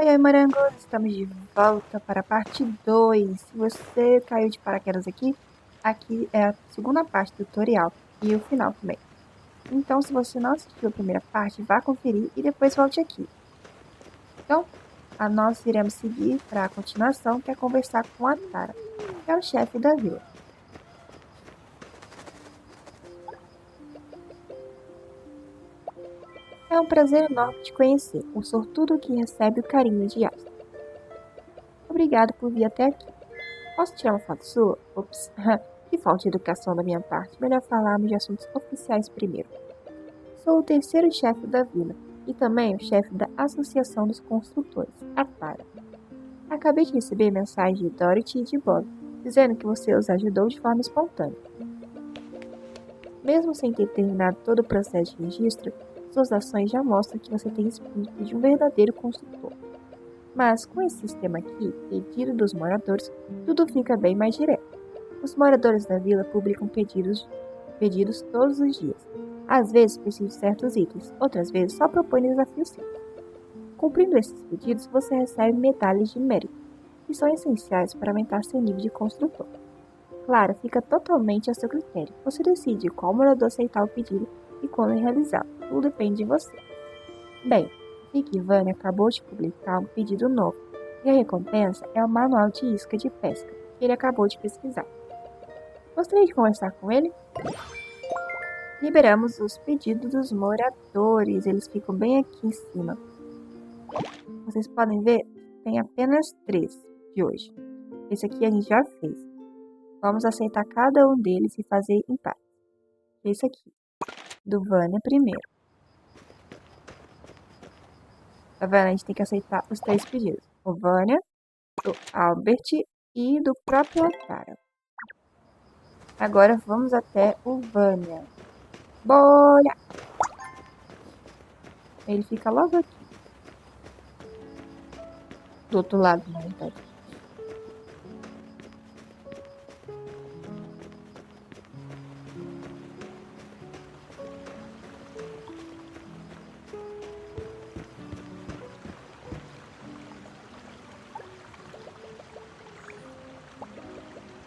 Oi, morangos! Estamos de volta para a parte 2. Se você caiu de paraquedas aqui é a segunda parte do tutorial e o final também. Então, se você não assistiu a primeira parte, vá conferir e depois volte aqui. Então, nós iremos seguir para a continuação, que é conversar com a Tara, que é o chefe da vila. É um prazer enorme te conhecer, o sortudo que recebe o carinho de Yas. Obrigado por vir até aqui. Posso tirar uma foto sua? Ops, que falta de educação da minha parte. Melhor falarmos de assuntos oficiais primeiro. Sou o terceiro chefe da vila e também o chefe da Associação dos Construtores, a TARA. Acabei de receber mensagem de Dorothy e de Bob, dizendo que você os ajudou de forma espontânea. Mesmo sem ter terminado todo o processo de registro, suas ações já mostram que você tem espírito de um verdadeiro construtor. Mas com esse sistema aqui, pedido dos moradores, tudo fica bem mais direto. Os moradores da vila publicam pedidos todos os dias. Às vezes precisam de certos itens, outras vezes só propõem desafios simples. Cumprindo esses pedidos, você recebe medalhas de mérito, que são essenciais para aumentar seu nível de construtor. Claro, fica totalmente a seu critério. Você decide qual morador aceitar o pedido e quando realizá-lo. Tudo depende de você. Bem, Vicky e Vânia acabou de publicar um pedido novo, e a recompensa é o manual de isca de pesca, que ele acabou de pesquisar. Gostaria de conversar com ele? Liberamos os pedidos dos moradores, eles ficam bem aqui em cima. Vocês podem ver, tem apenas 3 de hoje. Esse aqui a gente já fez. Vamos aceitar cada um deles e fazer empate. Esse aqui, do Vânia primeiro. Tá vendo? A gente tem que aceitar os 3 pedidos. O Vânia, do Albert e do próprio Otara. Agora vamos até o Vânia. Bora! Ele fica logo aqui. Do outro lado, na verdade.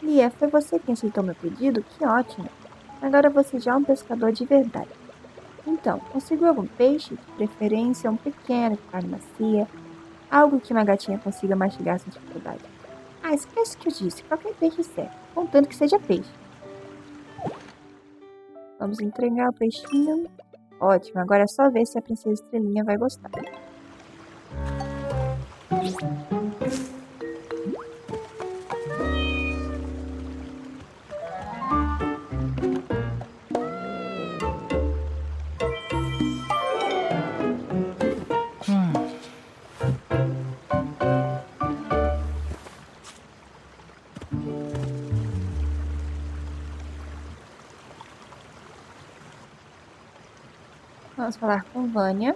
Lia, foi você quem aceitou meu pedido? Que ótimo! Agora você já é um pescador de verdade. Então, conseguiu algum peixe? De preferência um pequeno, de carne macia, algo que uma gatinha consiga mastigar sem dificuldade. Ah, esquece o que eu disse, qualquer peixe serve, contanto que seja peixe. Vamos entregar o peixinho. Ótimo, agora é só ver se a princesa Estrelinha vai gostar. Vamos falar com Vânia.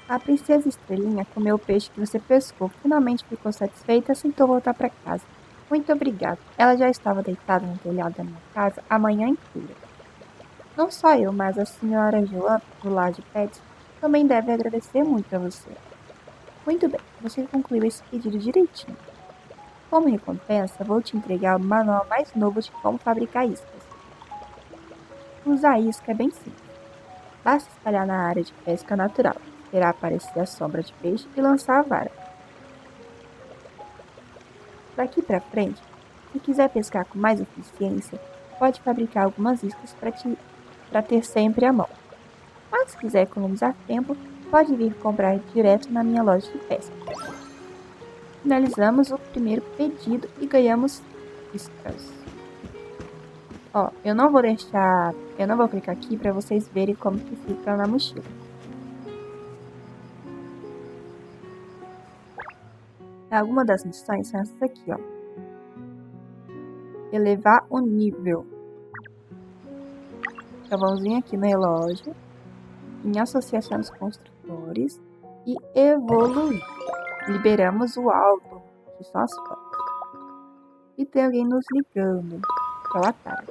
A princesa Estrelinha comeu o peixe que você pescou, finalmente ficou satisfeita e aceitou voltar para casa. Muito obrigada. Ela já estava deitada no telhado da minha casa a manhã inteira. Não só eu, mas a senhora Joan, do lar de pets, também deve agradecer muito a você. Muito bem, você concluiu esse pedido direitinho. Como recompensa, vou te entregar o manual mais novo de como fabricar iscas. Usar isca é bem simples. Basta espalhar na área de pesca natural, esperar aparecer a sombra de peixe e lançar a vara. Daqui para frente, se quiser pescar com mais eficiência, pode fabricar algumas iscas para ter sempre à mão. Mas se quiser economizar tempo, pode vir comprar direto na minha loja de pesca. Finalizamos o primeiro pedido e ganhamos iscas. Ó, eu não vou clicar aqui para vocês verem como que fica na mochila. Algumas das missões são essas aqui, ó. Elevar o nível. Então vamos vir aqui no relógio, em associação dos construtores e evoluir. Liberamos o álbum, que são as fotos. E tem alguém nos ligando, que é o Atara.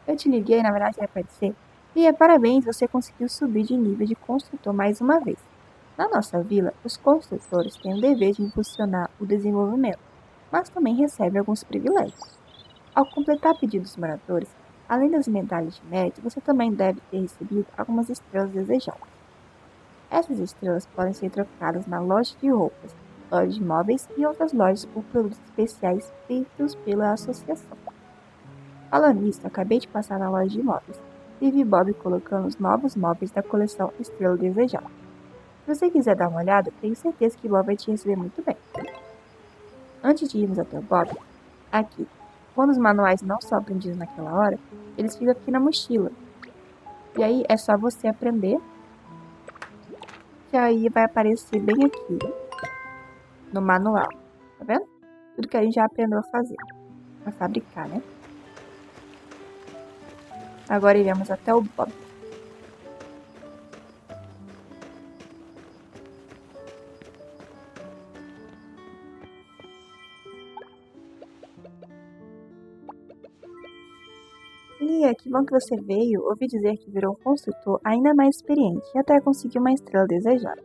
Eu te liguei, na verdade, vai aparecer E parabéns, você conseguiu subir de nível de construtor mais uma vez. Na nossa vila, os construtores têm o dever de impulsionar o desenvolvimento, mas também recebem alguns privilégios. Ao completar pedidos dos moradores, além das medalhas de mérito, você também deve ter recebido algumas estrelas desejadas. Essas estrelas podem ser trocadas na loja de roupas, loja de móveis e outras lojas por produtos especiais feitos pela associação. Falando nisso, acabei de passar na loja de móveis e vi Bob colocando os novos móveis da coleção Estrela Desejada. Se você quiser dar uma olhada, tenho certeza que Bob vai te receber muito bem. Antes de irmos até o Bob, aqui, quando os manuais não são aprendidos naquela hora, eles ficam aqui na mochila. E aí é só você aprender, que aí vai aparecer bem aqui no manual. Tá vendo? Tudo que a gente já aprendeu a fazer, a fabricar, né? Agora iremos até o Bob. Lia, que bom que você veio. Ouvi dizer que virou um construtor ainda mais experiente e até conseguiu uma estrela desejada.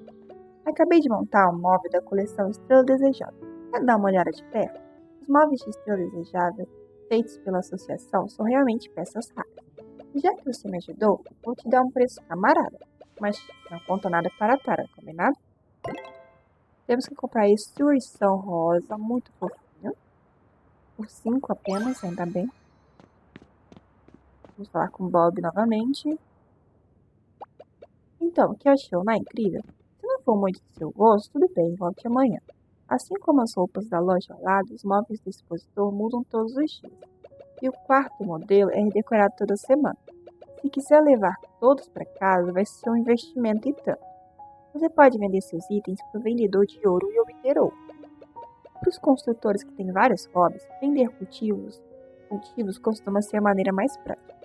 Acabei de montar um móvel da coleção Estrela Desejada. Quer dar uma olhada de perto? Os móveis de estrela desejada, feitos pela associação, são realmente peças raras. E já que você me ajudou, vou te dar um preço camarada. Mas não conta nada para a Tara, combinado? Temos que comprar esse ursão rosa, muito fofinho. Por 5 apenas, ainda bem. Vamos falar com o Bob novamente. Então, o que achou, não é incrível? Se não for muito do seu gosto, tudo bem, volte amanhã. Assim como as roupas da loja ao lado, os móveis do expositor mudam todos os dias. E o quarto modelo é redecorado toda semana. Se quiser levar todos para casa, vai ser um investimento e tanto. Você pode vender seus itens para o vendedor de ouro e obter ouro. Para os construtores que têm vários hobbies, vender cultivos costuma ser a maneira mais prática.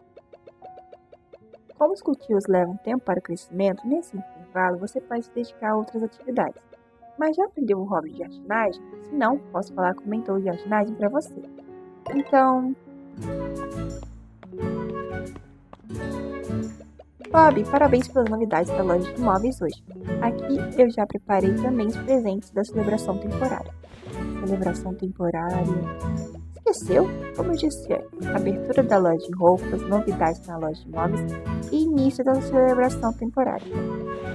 Como os cultivos levam tempo para o crescimento, nesse intervalo você pode se dedicar a outras atividades. Mas já aprendeu o hobby de jardinagem? Se não, posso falar com o mentor de jardinagem para você. Então, Bob, parabéns pelas novidades da loja de móveis hoje. Aqui eu já preparei também os presentes da celebração temporária. Celebração temporária. Esqueceu? Como eu disse antes, abertura da loja de roupas, novidades na loja de móveis e início da celebração temporária.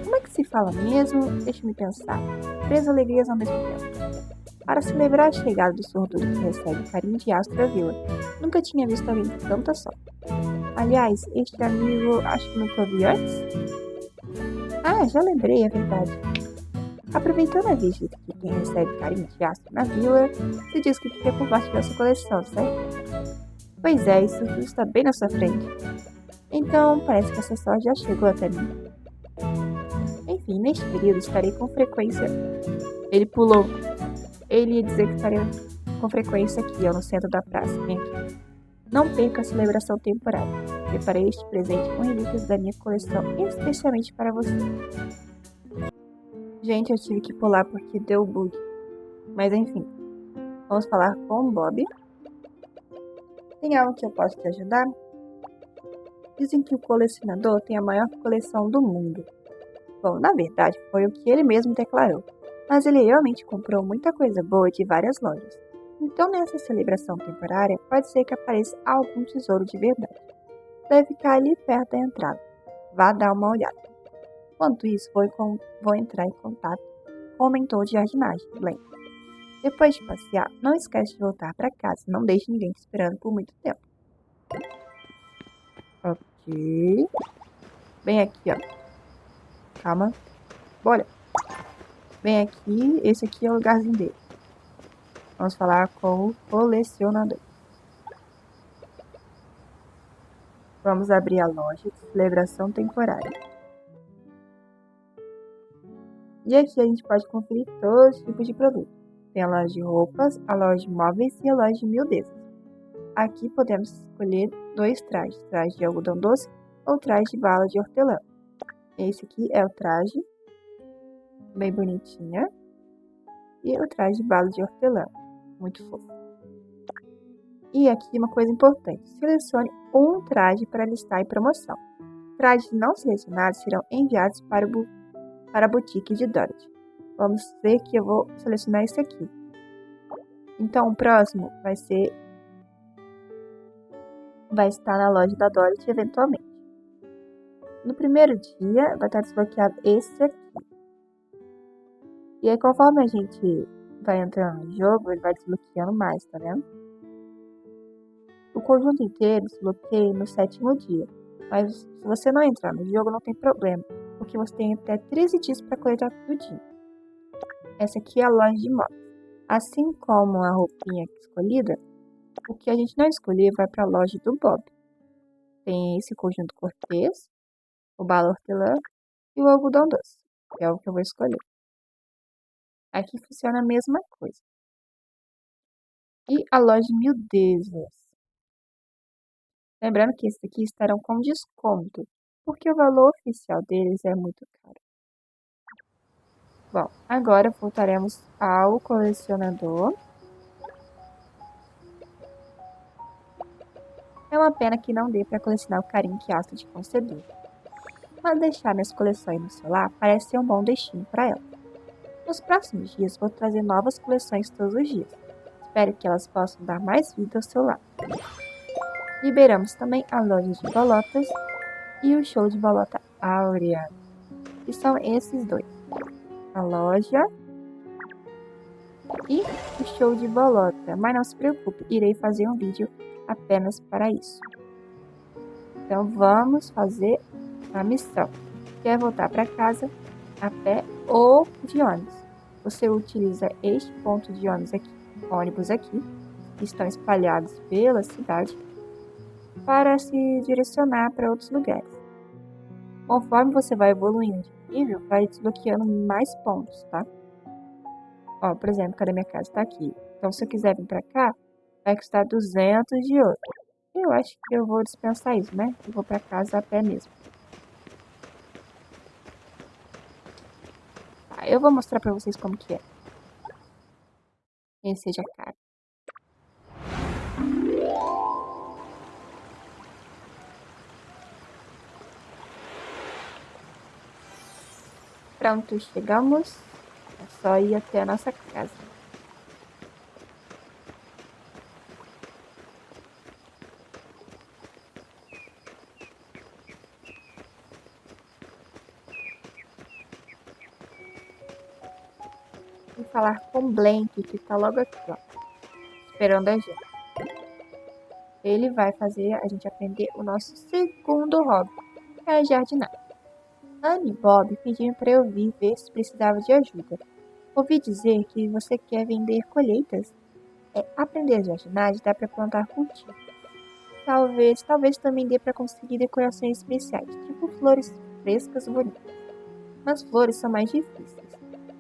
Como é que se fala mesmo? Deixa-me pensar. Três alegrias ao mesmo tempo. Para celebrar a chegada do sortudo que recebe carinho de astro à vila. Nunca tinha visto alguém com tanta sorte. Aliás, este amigo acho que nunca vi antes. Ah, já lembrei, é verdade. Aproveitando a visita que quem recebe carinho de astro na vila, se diz que quer compartilhar sua coleção, certo? Pois é, isso tudo está bem na sua frente. Então, parece que essa sorte já chegou até mim. Enfim, neste período estarei com frequência. Ele pulou. Ele ia dizer que estaria com frequência aqui, ó, no centro da praça. Vem aqui. Não perca a celebração temporária. Preparei este presente com relíquias da minha coleção especialmente para você. Gente, eu tive que pular porque deu bug. Mas enfim, vamos falar com o Bob. Tem algo que eu posso te ajudar? Dizem que o colecionador tem a maior coleção do mundo. Bom, na verdade, foi o que ele mesmo declarou. Mas ele realmente comprou muita coisa boa de várias lojas. Então, nessa celebração temporária, pode ser que apareça algum tesouro de verdade. Deve ficar ali perto da entrada. Vá dar uma olhada. Enquanto isso, vou entrar em contato com o mentor de jardinagem, Glenn. Depois de passear, não esquece de voltar para casa. Não deixe ninguém te esperando por muito tempo. Ok. Bem aqui, ó. Calma. Bora. Bem aqui. Esse aqui é o lugarzinho dele. Vamos falar com o colecionador. Vamos abrir a loja de celebração temporária. E aqui a gente pode conferir todos os tipos de produtos. Tem a loja de roupas, a loja de móveis e a loja de miudezas. Aqui podemos escolher dois trajes, traje de algodão doce ou traje de bala de hortelã. Esse aqui é o traje, bem bonitinha, e o traje de bala de hortelã, muito fofo. E aqui uma coisa importante, selecione um traje para listar em promoção. trajes não selecionados serão enviados para a boutique de Dorothy. Vamos ver que eu vou selecionar esse aqui. Então, o próximo vai estar na loja da Dorothy eventualmente. No primeiro dia, vai estar desbloqueado esse aqui. E aí, conforme a gente vai entrando no jogo, ele vai desbloqueando mais, tá vendo? O conjunto inteiro desbloqueia no 7º dia. Mas se você não entrar no jogo, não tem problema, porque você tem até 13 dias para coletar tudinho. Essa aqui é a loja de mods. Assim como a roupinha escolhida, o que a gente não escolher vai para a loja do Bob. Tem esse conjunto cortês, o bala hortelã e o algodão doce, que é o que eu vou escolher. Aqui funciona a mesma coisa. E a loja de miudezas. Lembrando que esses aqui estarão com desconto, porque o valor oficial deles é muito caro. Bom, agora voltaremos ao colecionador. É uma pena que não dê para colecionar o carinho que Asta te concedeu. Mas deixar minhas coleções no celular parece ser um bom destino para ela. Nos próximos dias vou trazer novas coleções todos os dias. Espero que elas possam dar mais vida ao seu lar. Liberamos também a loja de bolotas e o show de bolota áurea. E são esses dois. A loja e o show de bolota. Mas não se preocupe, irei fazer um vídeo apenas para isso. Então vamos fazer a missão. Quer voltar para casa a pé ou de ônibus? Você utiliza este ponto de ônibus aqui, que estão espalhados pela cidade, para se direcionar para outros lugares. Conforme você vai evoluindo de nível, vai desbloqueando mais pontos, tá? Ó, por exemplo, cadê minha casa? Tá aqui. Então, se eu quiser vir pra cá, vai custar 200 de ouro. Eu acho que eu vou dispensar isso, né? Eu vou pra casa a pé mesmo. Tá, eu vou mostrar pra vocês como que é. Esse seja caro. Pronto, chegamos. É só ir até a nossa casa. E falar com o Blank, que tá logo aqui, ó. Esperando a gente. Ele vai fazer a gente aprender o nosso segundo hobby, que é a jardinagem. Anne e Bob pediram para eu vir ver se precisava de ajuda. Ouvi dizer que você quer vender colheitas. Aprender a jardinagem dá para plantar cultivo. Talvez também dê para conseguir decorações especiais, tipo flores frescas bonitas. Mas flores são mais difíceis.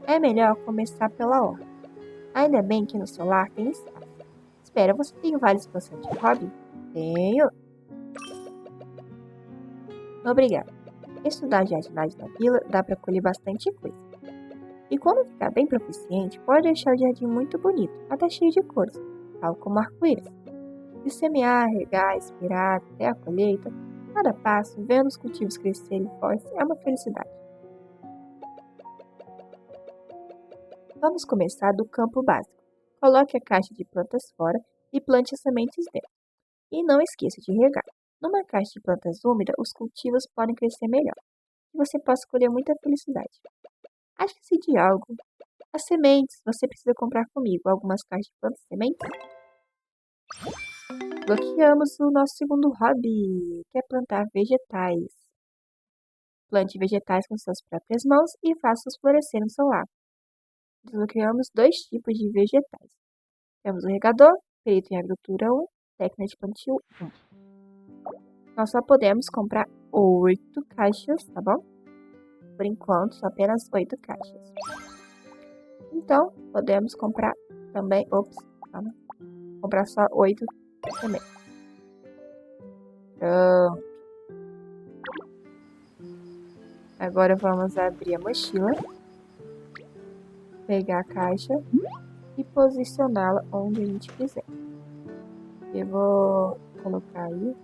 É melhor começar pela horta. Ainda bem que no solar tem espaço. Espera, você tem vários bastante hobby? Tenho. Obrigada. Estudar jardinagem na vila dá para colher bastante coisa. E quando ficar bem proficiente, pode deixar o jardim muito bonito, até cheio de cores, tal como arco-íris. De semear, regar, esperar até a colheita, cada passo, vendo os cultivos crescerem fortes, é uma felicidade. Vamos começar do campo básico. Coloque a caixa de plantas fora e plante as sementes dentro. E não esqueça de regar. Numa caixa de plantas úmida, os cultivos podem crescer melhor. E você pode colher muita felicidade. Acho que decidi algo. As sementes, você precisa comprar comigo algumas caixas de plantas e sementes. Bloqueamos o nosso segundo hobby, que é plantar vegetais. Plante vegetais com suas próprias mãos e faça-os florescer no seu lar. Desbloqueamos 2 tipos de vegetais. Temos o regador, perito em agricultura 1, técnica de plantio 1. Nós só podemos comprar 8 caixas, tá bom? Por enquanto, só apenas 8 caixas. Então, podemos comprar também... calma. Comprar só 8 também. Pronto. Agora vamos abrir a mochila. Pegar a caixa e posicioná-la onde a gente quiser. Eu vou colocar aí.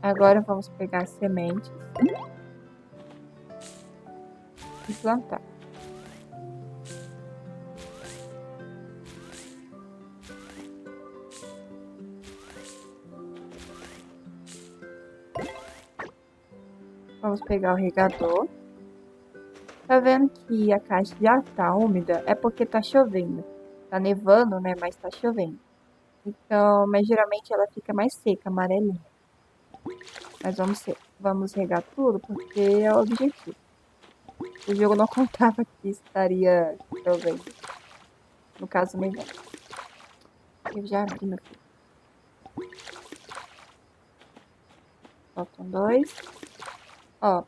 Agora vamos pegar as sementes e plantar. Vamos pegar o regador. Tá vendo que a caixa já tá úmida? É porque tá chovendo. Tá nevando, né? Mas tá chovendo. Então, mas geralmente ela fica mais seca, amarelinha. Mas vamos regar tudo porque é o objetivo. O jogo não contava que estaria chovendo. No caso, nevando. Eu já abri, meu filho. Faltam 2. Ó,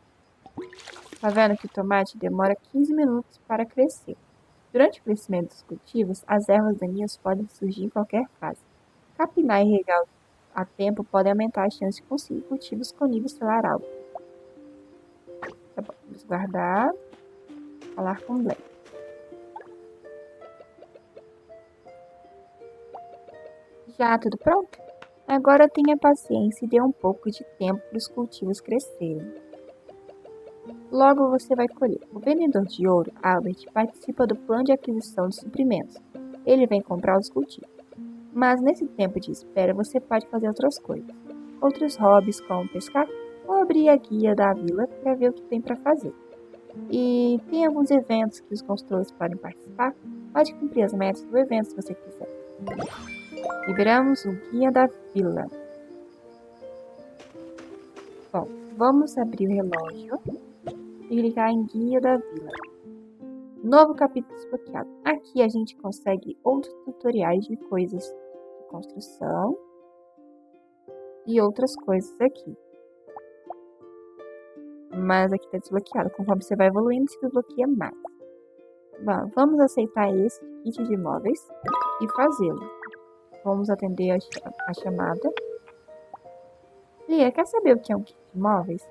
tá vendo que o tomate demora 15 minutos para crescer. Durante o crescimento dos cultivos, as ervas daninhas podem surgir em qualquer fase. Capinar e regar a tempo podem aumentar as chances de conseguir cultivos com nível estelar alto. Tá bom, vamos guardar. Falar com Black. Já tudo pronto? Agora tenha paciência e dê um pouco de tempo para os cultivos crescerem. Logo você vai colher. O vendedor de ouro, Albert, participa do plano de aquisição de suprimentos. Ele vem comprar os cultivos. Mas nesse tempo de espera você pode fazer outras coisas. Outros hobbies como pescar ou abrir a guia da vila para ver o que tem para fazer. E tem alguns eventos que os construtores podem participar. Pode cumprir as metas do evento se você quiser. Liberamos o guia da vila. Bom, vamos abrir o relógio e clicar em guia da vila. Novo capítulo desbloqueado. Aqui a gente consegue outros tutoriais de coisas de construção e outras coisas aqui. Mas aqui está desbloqueado. Conforme você vai evoluindo, se desbloqueia mais. Bom, vamos aceitar esse kit de móveis e fazê-lo. Vamos atender a chamada. Lia, quer saber o que é um kit de móveis?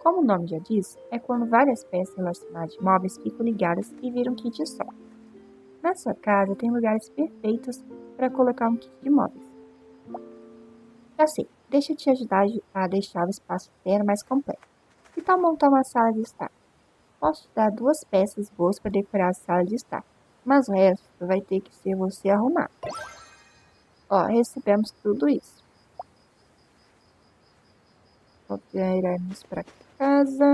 Como o nome já diz, é quando várias peças relacionadas de móveis ficam ligadas e viram um kit só. Na sua casa tem lugares perfeitos para colocar um kit de móveis. Já sei, deixa eu te ajudar a deixar o espaço interno mais completo. Que tal montar uma sala de estar? Posso te dar 2 peças boas para decorar a sala de estar, mas o resto vai ter que ser você arrumar. Ó, recebemos tudo isso. Voltaremos para casa.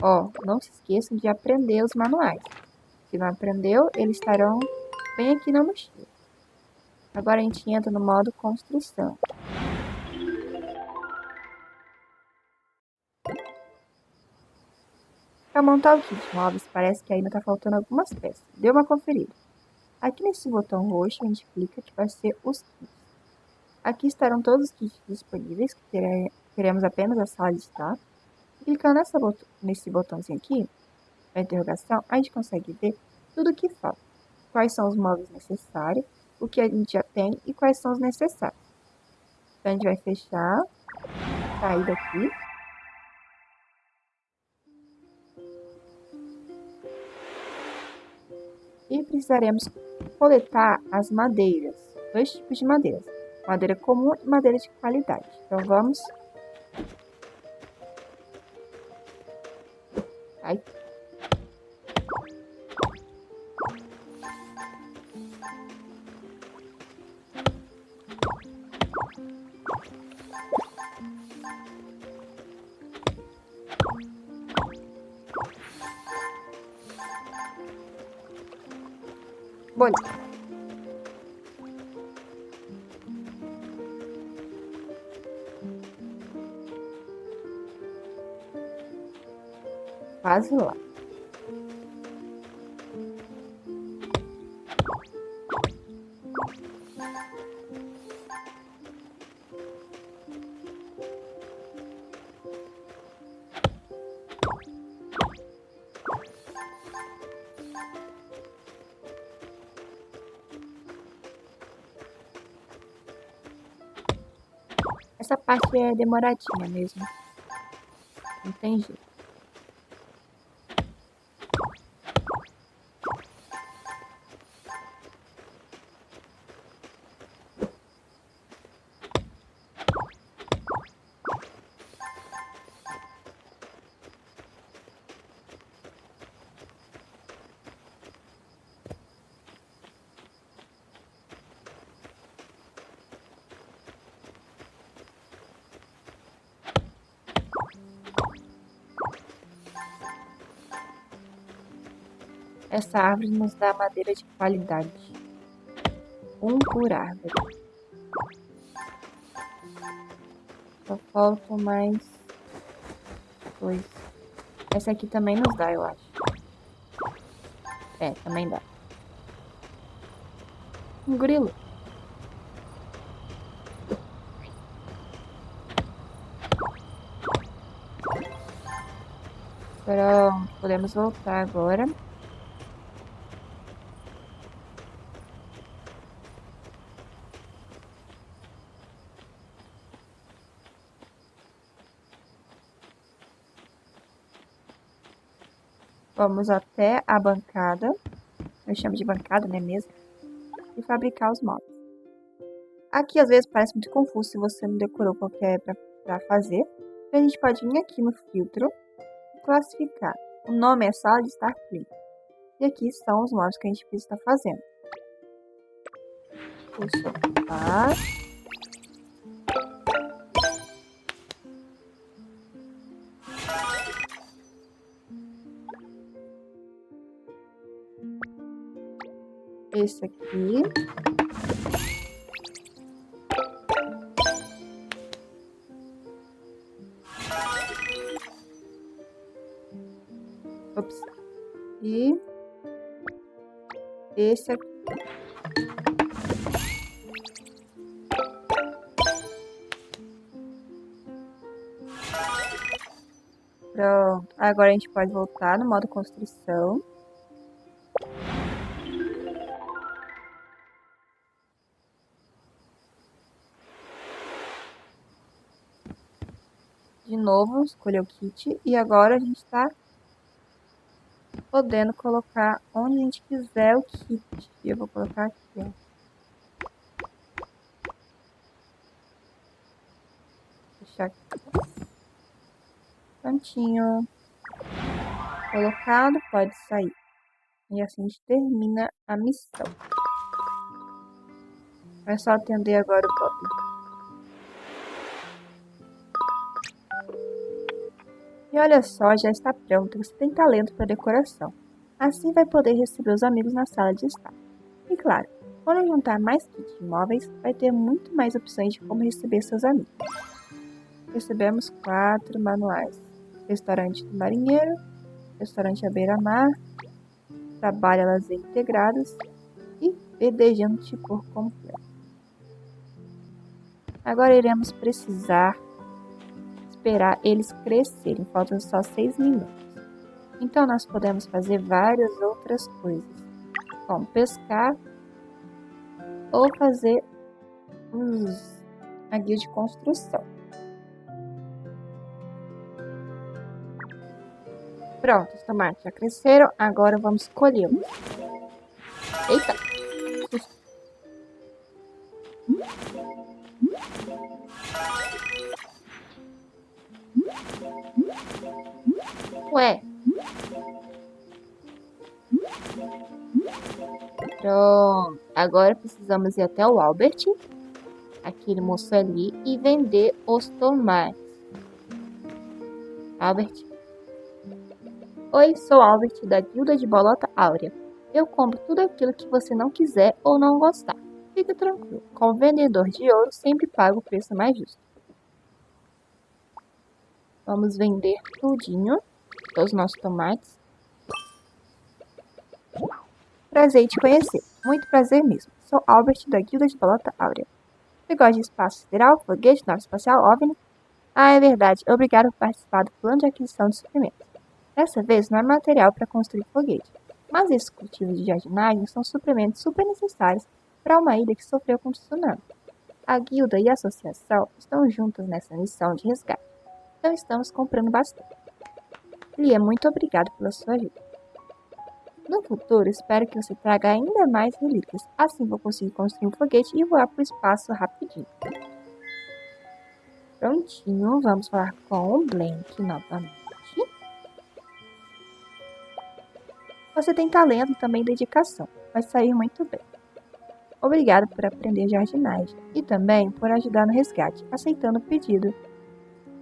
Ó, não se esqueçam de aprender os manuais. Se não aprendeu, eles estarão bem aqui na mochila. Agora a gente entra no modo construção. Para montar o kit de móveis, parece que ainda está faltando algumas peças. Dê uma conferida. Aqui nesse botão roxo, a gente clica que vai ser os kits. Aqui estarão todos os kits disponíveis, que teremos apenas a sala de estar. Clicando nesse botãozinho aqui, a interrogação, a gente consegue ver tudo o que falta. Quais são os móveis necessários, o que a gente já tem e quais são os necessários. Então, a gente vai fechar, sair daqui. E precisaremos coletar as madeiras, 2 tipos de madeiras, madeira comum e madeira de qualidade. Então, vamos. Aí. Bonito. Quase lá. Essa parte é demoradinha mesmo. Não tem jeito. Essa árvore nos dá madeira de qualidade. Um por árvore. Só faltam mais 2. Essa aqui também nos dá, eu acho. É, também dá. Um grilo. Pronto, podemos voltar agora. Vamos até a bancada. Eu chamo de bancada, né mesmo? E fabricar os móveis. Aqui às vezes parece muito confuso se você não decorou qual que é para fazer. Então a gente pode vir aqui no filtro e classificar. O nome é sala de estar clean. E aqui estão os móveis que a gente precisa estar fazendo. O sofá. Esse aqui. Ops. E esse aqui. Pronto. Agora a gente pode voltar no modo construção. De novo, escolher o kit. E agora a gente está podendo colocar onde a gente quiser o kit. E eu vou colocar aqui, ó. Deixar aqui. Prontinho. Colocado, pode sair. E assim a gente termina a missão. É só atender agora o Bob. E olha só, já está pronto. Você tem talento para decoração. Assim vai poder receber os amigos na sala de estar. E claro, quando juntar mais kits de móveis, vai ter muito mais opções de como receber seus amigos. Recebemos 4 manuais. Restaurante do Marinheiro, Restaurante à Beira-Mar, Trabalho a Lazer Integrados e Vedejando de Cor Completo. Agora iremos precisar esperar eles crescerem, faltam só 6 minutos. Então nós podemos fazer várias outras coisas, como pescar ou fazer a guia de construção. Pronto, os tomates já cresceram, agora vamos colhê-los. Eita! Ué! Pronto, agora precisamos ir até o Albert, aquele moço ali, e vender os tomates. Albert? Oi, sou Albert da Guilda de Bolota Áurea. Eu compro tudo aquilo que você não quiser ou não gostar. Fica tranquilo, como vendedor de ouro sempre pago o preço mais justo. Vamos vender tudinho, os nossos tomates. Prazer em te conhecer, muito prazer mesmo. Sou Albert da Guilda de Bolota Áurea. Você gosta de espaço sideral, foguete, nave espacial, OVNI? Ah, é verdade, obrigado por participar do plano de aquisição de suprimentos. Dessa vez não é material para construir foguete, mas esses cultivos de jardinagem são suprimentos super necessários para uma ilha que sofreu com tsunami. A guilda e a associação estão juntas nessa missão de resgate, então estamos comprando bastante. Lia, muito obrigado pela sua ajuda. No futuro, espero que você traga ainda mais relíquias, assim vou conseguir construir um foguete e voar para o espaço rapidinho. Prontinho, vamos falar com o Blank novamente. Você tem talento e também dedicação, vai sair muito bem. Obrigado por aprender jardinagem e também por ajudar no resgate, aceitando o pedido.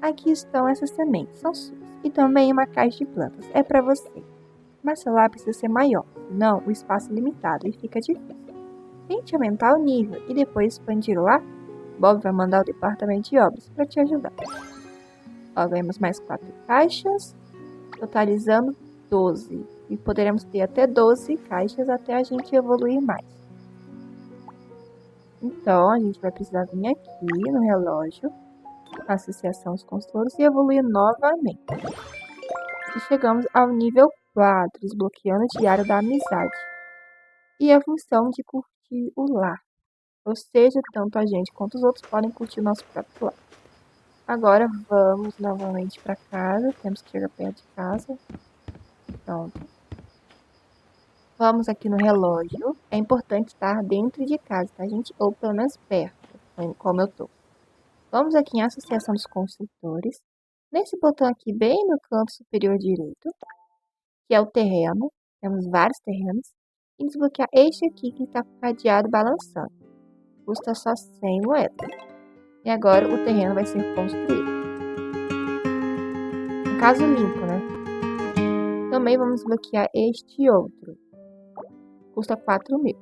Aqui estão essas sementes, são suas. E também uma caixa de plantas, é para você. mas seu lá precisa ser maior, senão o espaço é limitado e fica difícil. Tente aumentar o nível e depois expandir o lá. Bob vai mandar o departamento de obras para te ajudar. Ó, ganhamos mais 4 caixas, totalizando 12. E poderemos ter até 12 caixas até a gente evoluir mais. Então, a gente vai precisar vir aqui no relógio, Associação dos Construtores, e evoluir novamente. E chegamos ao nível 4, desbloqueando o Diário da Amizade. E a função de curtir o lar. Ou seja, tanto a gente quanto os outros podem curtir o nosso próprio lar. Agora vamos novamente para casa. Temos que chegar perto de casa. Pronto. Vamos aqui no relógio. É importante estar dentro de casa, tá, gente? Ou pelo menos perto, como eu tô. Vamos aqui em Associação dos Construtores. Nesse botão aqui, bem no canto superior direito, que é o terreno. Temos vários terrenos. E desbloquear este aqui que está cadeado balançando. Custa só 100 moedas. E agora o terreno vai ser construído. No caso limpo, né? Também vamos desbloquear este outro. Custa 4.000.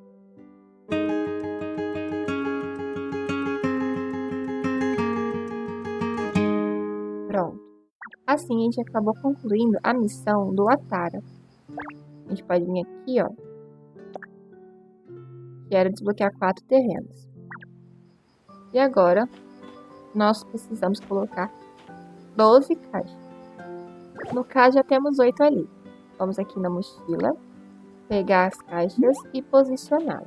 Pronto. Assim a gente acabou concluindo a missão do Atara. A gente pode vir aqui, ó. Que era desbloquear 4 terrenos. E agora, nós precisamos colocar 12 caixas. No caso, já temos 8 ali. Vamos aqui na mochila, pegar as caixas e posicionar.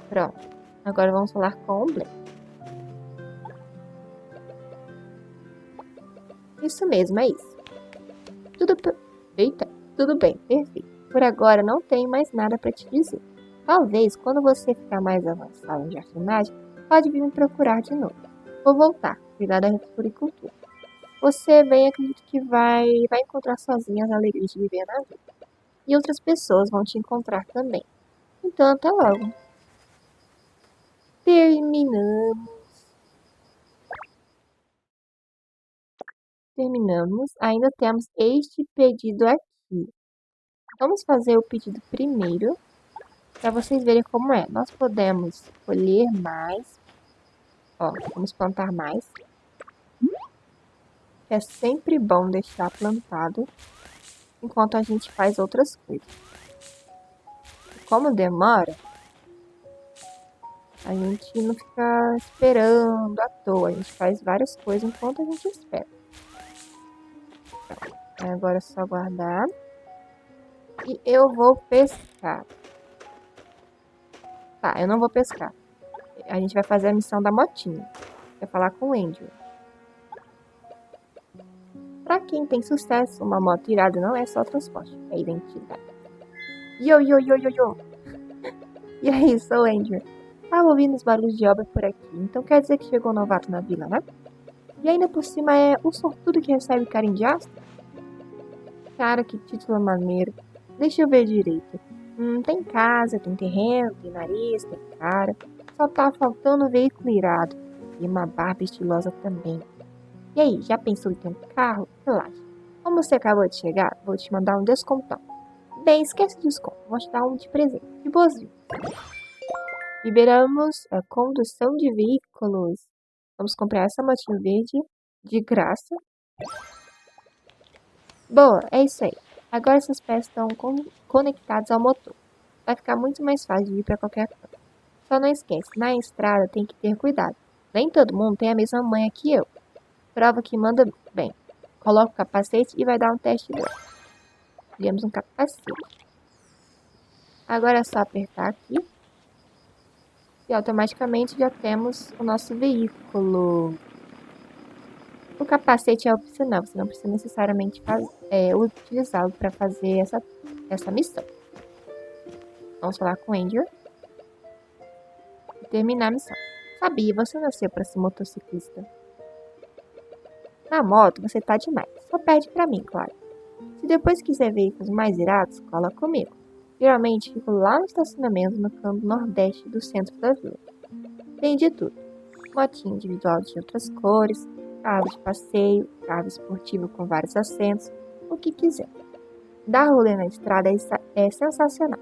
Pronto. Agora vamos falar com o Blaine. Isso mesmo, é isso. Tudo bem, perfeito. Por agora não tenho mais nada para te dizer. Talvez, quando você ficar mais avançado em jardinagem, pode vir me procurar de novo. Vou voltar, cuidar da floricultura. Você bem acredito que vai encontrar sozinha as alegrias de viver na vida. E outras pessoas vão te encontrar também. Então, até logo. Terminamos. Ainda temos este pedido aqui. Vamos fazer o pedido primeiro, para vocês verem como é. Nós podemos colher mais. Ó, vamos plantar mais. É sempre bom deixar plantado enquanto a gente faz outras coisas. Como demora, a gente não fica esperando à toa. A gente faz várias coisas enquanto a gente espera. Agora é só guardar. E eu vou pescar. Tá, eu não vou pescar. A gente vai fazer a missão da motinha. Vai falar com o Andrew. Pra quem tem sucesso, uma moto irada não é só transporte, é identidade. Yo. E aí, sou o Andrew. Tava ouvindo os barulhos de obra por aqui, então quer dizer que chegou um novato na vila, né? E ainda por cima é o sortudo que recebe carinho de astro? Cara, que título maneiro. Deixa eu ver direito. Tem casa, tem terreno, tem nariz, tem cara. Só tá faltando um veículo irado. E uma barba estilosa também. E aí, já pensou em ter um carro? Relaxa. Como você acabou de chegar, vou te mandar um descontão. Bem, esquece o desconto. Vou te dar um de presente. De boazinha. Liberamos a condução de veículos. Vamos comprar essa motinha verde de graça. Boa, é isso aí. Agora essas peças estão conectadas ao motor. Vai ficar muito mais fácil de ir para qualquer canto. Só não esquece, na estrada tem que ter cuidado. Nem todo mundo tem a mesma manha que eu. Prova que manda bem. Coloca o capacete e vai dar um teste dele. Temos um capacete. Agora é só apertar aqui. E automaticamente já temos o nosso veículo. O capacete é opcional, você não precisa necessariamente utilizá-lo para fazer essa missão. Vamos falar com o Andrew. E terminar a missão. Sabia, você nasceu para ser motociclista. Na moto, você tá demais. Só pede pra mim, claro. Se depois quiser veículos mais irados, cola comigo. Geralmente fico lá no estacionamento no canto nordeste do centro da vila. Tem de tudo. motinho individual de outras cores, carro de passeio, carro esportivo com vários assentos, o que quiser. Dar rolê na estrada é sensacional.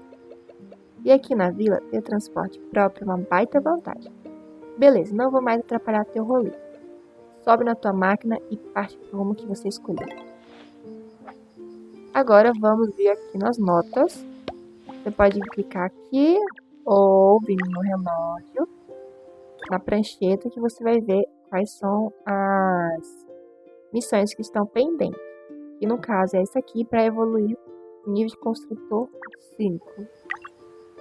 E aqui na vila, ter transporte próprio é uma baita vantagem. Beleza, não vou mais atrapalhar teu rolê. Sobe na tua máquina e parte pro rumo que você escolheu. Agora vamos ver aqui nas notas. Você pode clicar aqui ou vir no relógio, na prancheta, que você vai ver quais são as missões que estão pendentes. E no caso é essa aqui para evoluir o nível de construtor 5.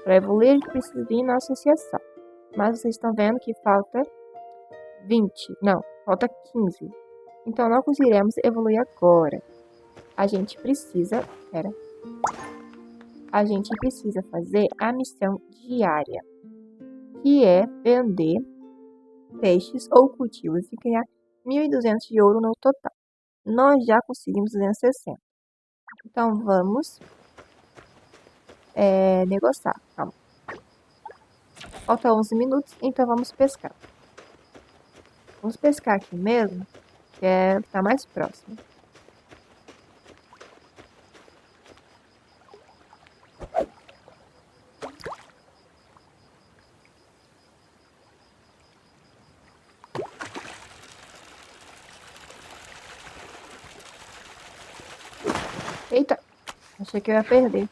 Para evoluir a gente precisa vir na associação. Mas vocês estão vendo que falta 20. Não, falta 15. Então não conseguiremos evoluir agora. A gente precisa fazer a missão diária, que é vender peixes ou cultivos e ganhar 1.200 de ouro no total. Nós já conseguimos 260. Então vamos negociar. Calma. Falta 11 minutos, então vamos pescar. Vamos pescar aqui mesmo, que tá mais próximo. Eita, achei que eu ia perder.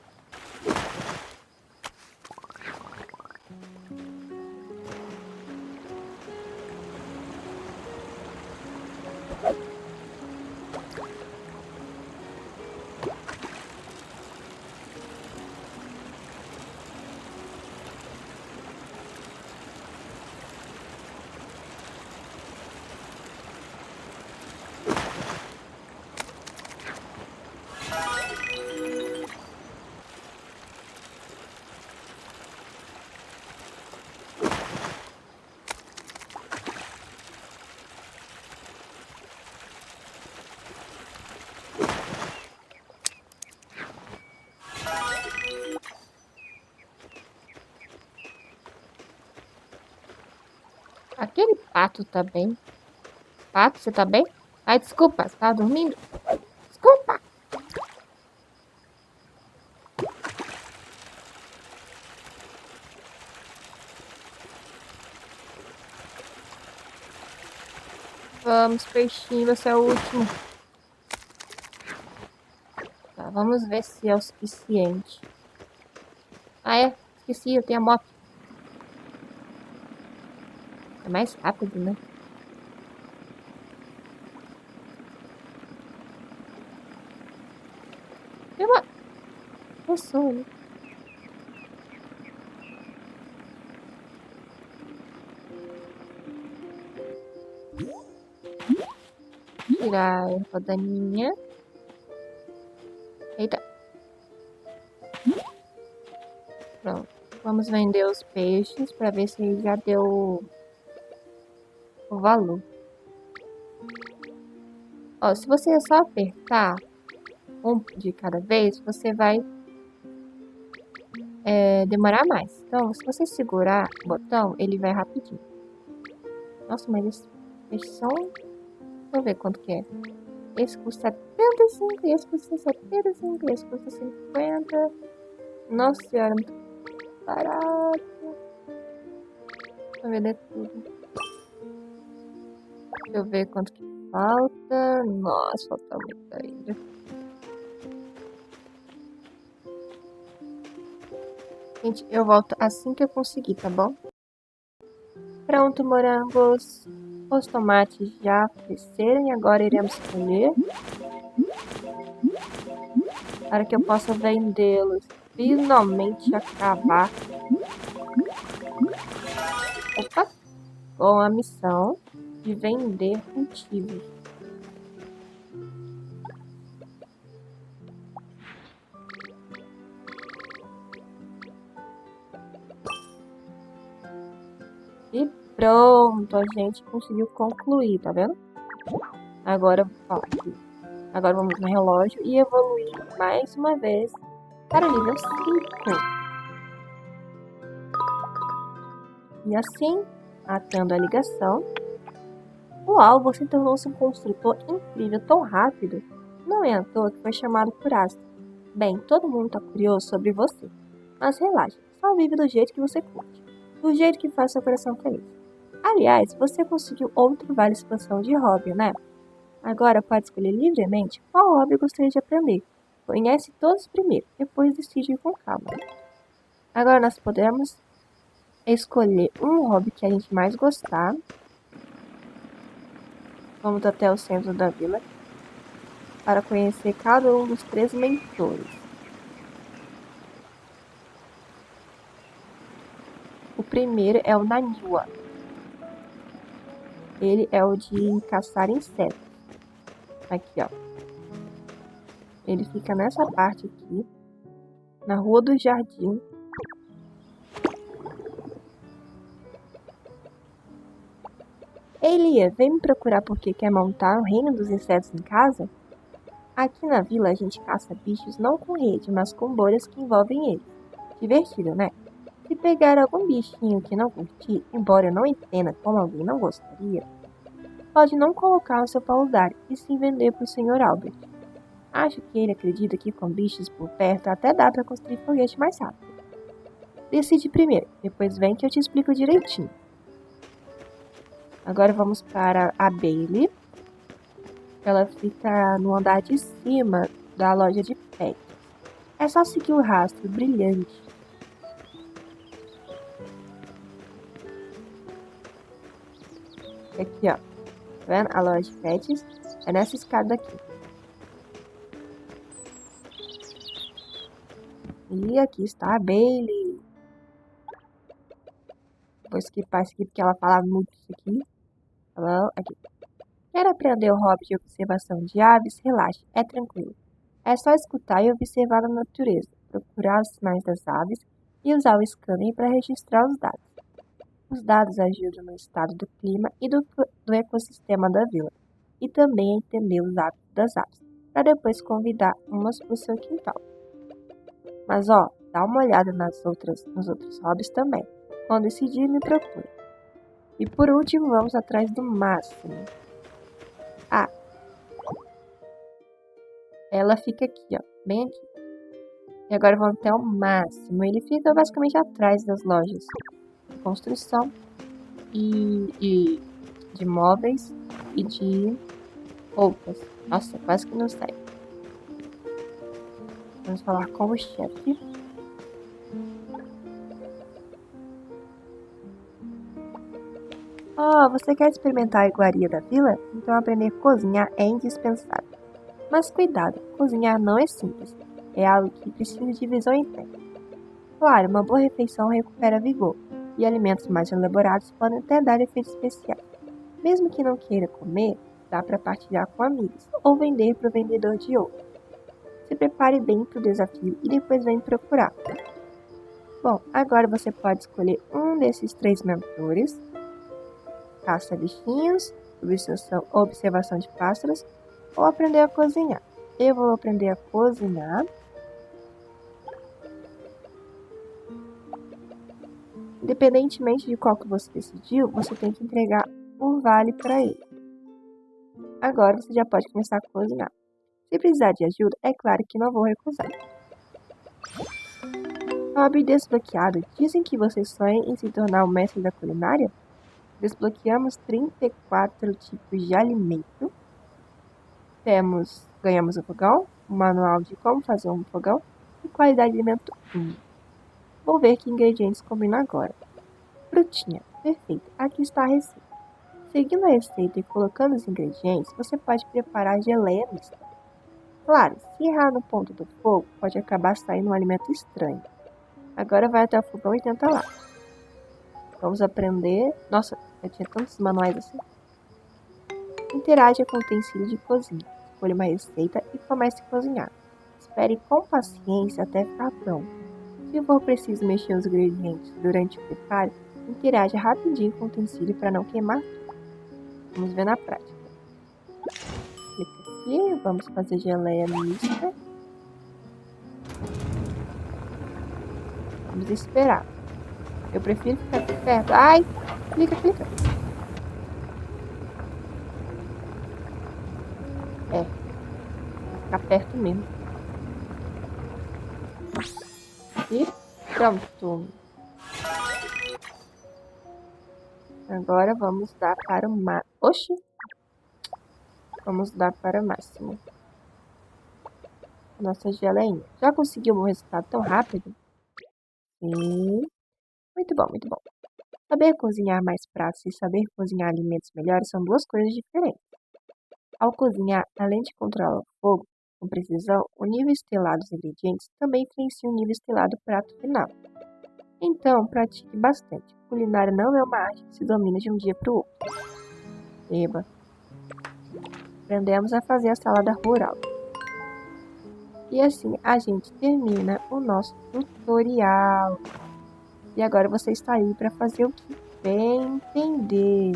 Aquele pato tá bem? Pato, você tá bem? Ai, desculpa, você tava dormindo? Desculpa! Vamos, peixinho, você é o último. Tá, vamos ver se é o suficiente. Ah, é? Esqueci, eu tenho a moto. É mais rápido, né? Tem uma pessoa, né? Tirar a erva daninha. Eita. Pronto. Vamos vender os peixes para ver se já deu o valor. Ó, se você só apertar um de cada vez, você vai demorar mais. Então, se você segurar o botão, ele vai rapidinho. Nossa, mas esses peixes são... Deixa eu ver quanto que é. Esse custa 75, esse custa 75, esse custa 50. Nossa senhora, muito barato. Deixa eu vender tudo. Deixa eu ver quanto que falta. Nossa, falta muito ainda. Gente, eu volto assim que eu conseguir, tá bom? Pronto, morangos. Os tomates já cresceram e agora iremos colher. Para que eu possa vendê-los. Finalmente acabar. Opa! Com a missão de vender cultivos. E pronto, a gente conseguiu concluir, tá vendo? Agora, ó, agora vamos no relógio e evoluir mais uma vez para o nível 5. E assim Atando a ligação. Uau, você tornou-se um construtor incrível tão rápido. Não é à toa que foi chamado por Astro. Bem, todo mundo está curioso sobre você. Mas relaxa, só vive do jeito que você curte. Do jeito que faz seu coração feliz. Aliás, você conseguiu outro vale expansão de hobby, né? Agora pode escolher livremente qual hobby gostaria de aprender. Conhece todos primeiro, depois decide com calma. Agora nós podemos escolher um hobby que a gente mais gostar. Vamos até o centro da vila para conhecer cada um dos 3 mentores. O primeiro é o Naniwa. Ele é o de caçar insetos. Aqui, ó. Ele fica nessa parte aqui, na Rua do Jardim. Ei, Lia, vem me procurar porque quer montar o reino dos insetos em casa? Aqui na vila a gente caça bichos não com rede, mas com bolhas que envolvem eles. Divertido, né? Se pegar algum bichinho que não curtir, embora eu não entenda como alguém não gostaria, pode não colocar no seu paladar e sim vender para o Sr. Albert. Acho que ele acredita que com bichos por perto até dá para construir foguete mais rápido. Decide primeiro, depois vem que eu te explico direitinho. Agora vamos para a Bailey. Ela fica no andar de cima da loja de pets. É só seguir o rastro brilhante. Aqui, ó. Tá vendo? A loja de pets é nessa escada aqui. E aqui está a Bailey. Vou skipar isso aqui porque ela fala muito isso aqui. Aqui. Quer aprender o hobby de observação de aves? Relaxe, é tranquilo. É só escutar e observar a natureza, procurar os sinais das aves e usar o scanner para registrar os dados. Os dados ajudam no estado do clima e do ecossistema da vila, e também a entender os hábitos das aves, para depois convidar umas para o seu quintal. Mas ó, dá uma olhada nos outros hobbies também. Quando decidir, me procure. E por último, vamos atrás do máximo. Ah, ela fica aqui, ó, bem aqui. E agora vamos até o máximo. Ele fica basicamente atrás das lojas de construção e de móveis e de roupas. Nossa, quase que não sai. Vamos falar com o chefe. Oh, você quer experimentar a iguaria da vila? Então aprender a cozinhar é indispensável. Mas cuidado, cozinhar não é simples. É algo que precisa de visão interna. Claro, uma boa refeição recupera vigor, e alimentos mais elaborados podem até dar efeitos especiais. Mesmo que não queira comer, dá para partilhar com amigos ou vender para o vendedor de ouro. Se prepare bem para o desafio e depois vem procurar. Bom, agora você pode escolher um desses 3 mentores. Caça bichinhos, observação de pássaros ou aprender a cozinhar. Eu vou aprender a cozinhar. Independentemente de qual que você decidiu, você tem que entregar um vale para ele. Agora você já pode começar a cozinhar. Se precisar de ajuda, é claro que não vou recusar. Hobby desbloqueado. Dizem que você sonha em se tornar o mestre da culinária? Desbloqueamos 34 tipos de alimento. Ganhamos um fogão, um manual de como fazer um fogão e qualidade de alimento 1. Vou ver que ingredientes combinam agora. Frutinha, perfeito, aqui está a receita. Seguindo a receita e colocando os ingredientes, você pode preparar geleia mista. Claro, se errar no ponto do fogo, pode acabar saindo um alimento estranho. Agora vai até o fogão e tenta lá. Vamos aprender... Nossa, eu tinha tantos manuais assim. Interaja com o utensílio de cozinha. Escolha uma receita e comece a cozinhar. Espere com paciência até ficar pronto. Se for preciso mexer os ingredientes durante o preparo, interaja rapidinho com o utensílio para não queimar tudo. Vamos ver na prática. Clica aqui, vamos fazer geleia mista. Vamos esperar. Eu prefiro ficar aqui perto. Ai, clica, clica. É, ficar perto mesmo. E pronto. Agora vamos dar para o máximo. Oxi! Vamos dar para o máximo. Nossa geleinha. Já conseguiu um resultado tão rápido? Sim. Muito bom, muito bom. Saber cozinhar mais pratos e saber cozinhar alimentos melhores são duas coisas diferentes. Ao cozinhar, além de controlar o fogo com precisão, o nível estelado dos ingredientes também influencia o nível estelado do prato final. Então, pratique bastante. Culinária não é uma arte que se domina de um dia para o outro. Eba, aprendemos a fazer a salada rural. E assim a gente termina o nosso tutorial. E agora você está aí para fazer o que bem entender.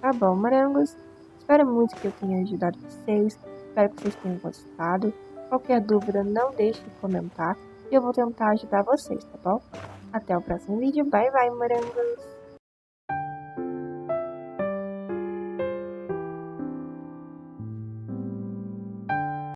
Tá bom, morangos? Espero muito que eu tenha ajudado vocês. Espero que vocês tenham gostado. Qualquer dúvida, não deixe de comentar. E eu vou tentar ajudar vocês, tá bom? Até o próximo vídeo. Bye, bye, morangos!